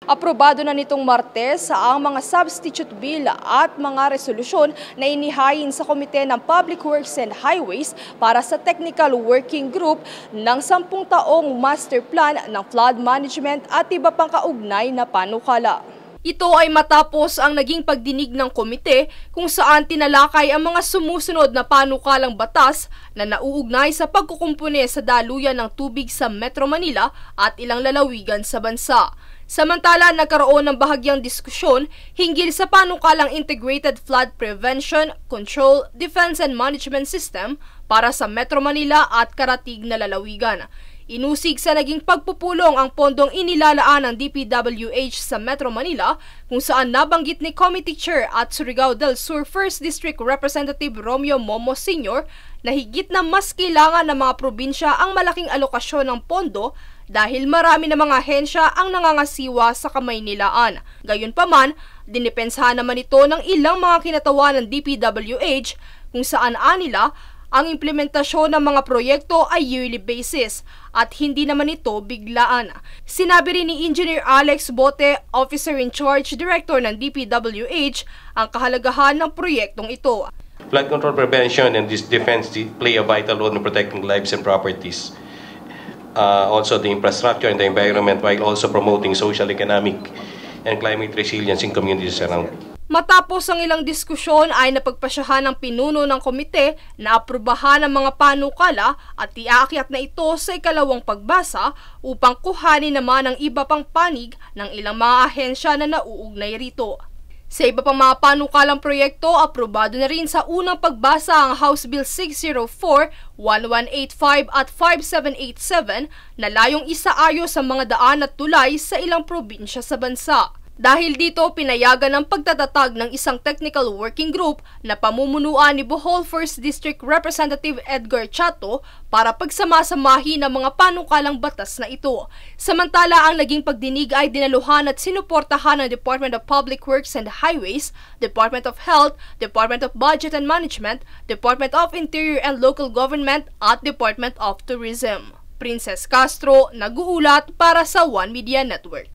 Aprobado na nitong Martes ang mga substitute bill at mga resolusyon na inihain sa Komite ng Public Works and Highways para sa Technical Working Group ng 10 taong master plan ng flood management at iba pang kaugnay na panukala. Ito ay matapos ang naging pagdinig ng komite kung saan tinalakay ang mga sumusunod na panukalang batas na nauugnay sa pagkukumpune sa daluyan ng tubig sa Metro Manila at ilang lalawigan sa bansa. Samantala, nagkaroon ng bahagyang diskusyon hinggil sa panukalang Integrated Flood Prevention, Control, Defense and Management System para sa Metro Manila at karatig na lalawigan. Inusig sa naging pagpupulong ang pondong inilalaan ng DPWH sa Metro Manila kung saan nabanggit ni Committee Chair at Surigao del Sur 1st District Representative Romeo Momo Sr. na higit na mas kailangan ng mga probinsya ang malaking alokasyon ng pondo dahil marami na mga ahensya ang nangangasiwa sa Kamaynilaan. Gayunpaman, dinipensahan naman ito ng ilang mga kinatawan ng DPWH kung saan anila ang implementasyon ng mga proyekto ay yearly basis at hindi naman ito biglaan. Sinabi rin ni Engineer Alex Bote, Officer in Charge Director ng DPWH, ang kahalagahan ng proyektong ito. Flood control prevention and defense play a vital role in protecting lives and properties. Also the infrastructure and the environment while also promoting social, economic, and climate resilience in communities around. Matapos ang ilang diskusyon ay napagpasyahan ng pinuno ng komite na aprubahan ang mga panukala at iaakyat na ito sa ikalawang pagbasa upang kuhanin naman ang iba pang panig ng ilang mga ahensya na nauugnay rito. Sa iba pang mga panukalang proyekto, aprobado na rin sa unang pagbasa ang House Bill 604, 1185 at 5787 na layong isaayos ang mga daan at tulay sa ilang probinsya sa bansa. Dahil dito, pinayagan ang pagtatatag ng isang technical working group na pamumunuan ni Bohol 1st District Representative Edgar Chato para pagsamasamahin ang mga panukalang batas na ito. Samantala, ang naging pagdinig ay dinaluhan at sinuportahan ng Department of Public Works and Highways, Department of Health, Department of Budget and Management, Department of Interior and Local Government at Department of Tourism. Princess Castro, nag-uulat para sa One Media Network.